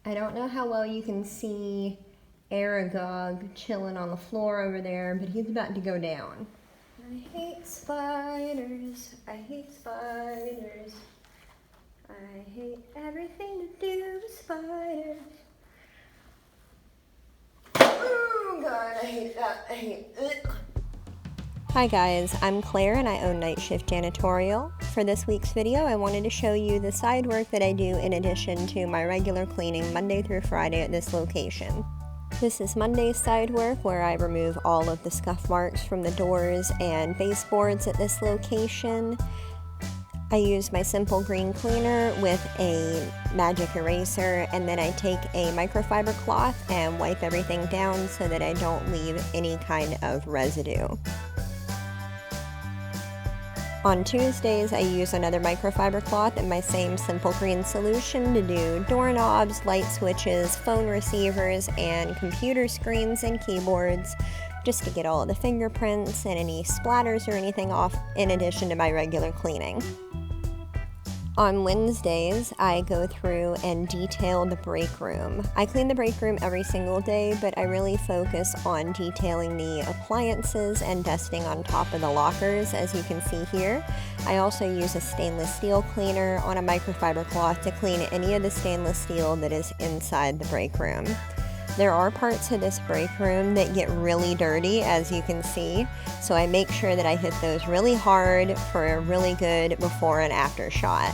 I don't know how well you can see Aragog chilling on the floor over there, but he's about to go down. I hate spiders, I hate spiders. I hate everything to do with spiders. Oh God, I hate that, I hate it. Hi guys, I'm Claire and I own Night Shift Janitorial. For this week's video, I wanted to show you the side work that I do in addition to my regular cleaning Monday through Friday at this location. This is Monday's side work where I remove all of the scuff marks from the doors and baseboards at this location. I use my simple green cleaner with a magic eraser, and then I take a microfiber cloth and wipe everything down so that I don't leave any kind of residue. On Tuesdays, I use another microfiber cloth and my same simple green solution to do doorknobs, light switches, phone receivers, and computer screens and keyboards, just to get all of the fingerprints and any splatters or anything off in addition to my regular cleaning. On Wednesdays, I go through and detail the break room. I clean the break room every single day, but I really focus on detailing the appliances and dusting on top of the lockers, as you can see here. I also use a stainless steel cleaner on a microfiber cloth to clean any of the stainless steel that is inside the break room. There are parts of this break room that get really dirty, as you can see, so I make sure that I hit those really hard for a really good before and after shot.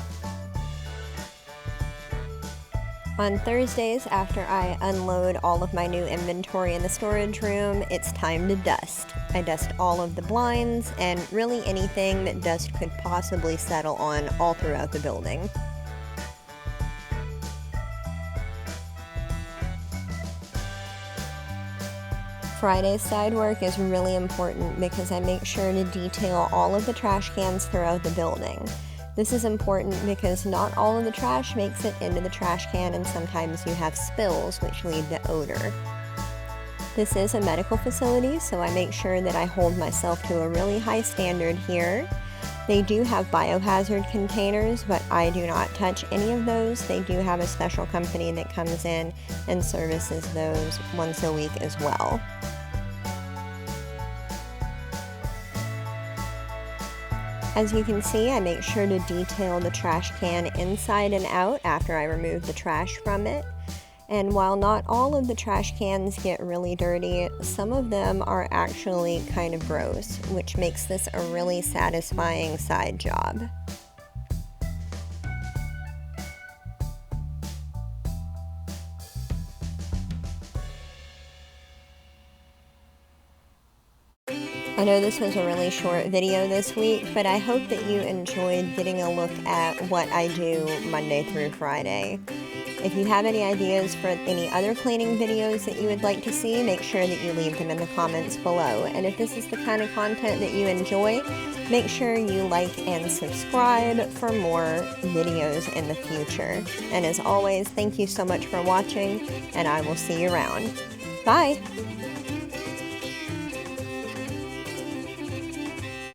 On Thursdays, after I unload all of my new inventory in the storage room, it's time to dust. I dust all of the blinds and really anything that dust could possibly settle on all throughout the building. Friday's side work is really important because I make sure to detail all of the trash cans throughout the building. This is important because not all of the trash makes it into the trash can, and sometimes you have spills which lead to odor. This is a medical facility, so I make sure that I hold myself to a really high standard here. They do have biohazard containers, but I do not touch any of those. They do have a special company that comes in and services those once a week as well. As you can see, I make sure to detail the trash can inside and out after I remove the trash from it. And while not all of the trash cans get really dirty, some of them are actually kind of gross, which makes this a really satisfying side job. I know this was a really short video this week, but I hope that you enjoyed getting a look at what I do Monday through Friday. If you have any ideas for any other cleaning videos that you would like to see, make sure that you leave them in the comments below. And if this is the kind of content that you enjoy, make sure you like and subscribe for more videos in the future. And as always, thank you so much for watching, and I will see you around. Bye!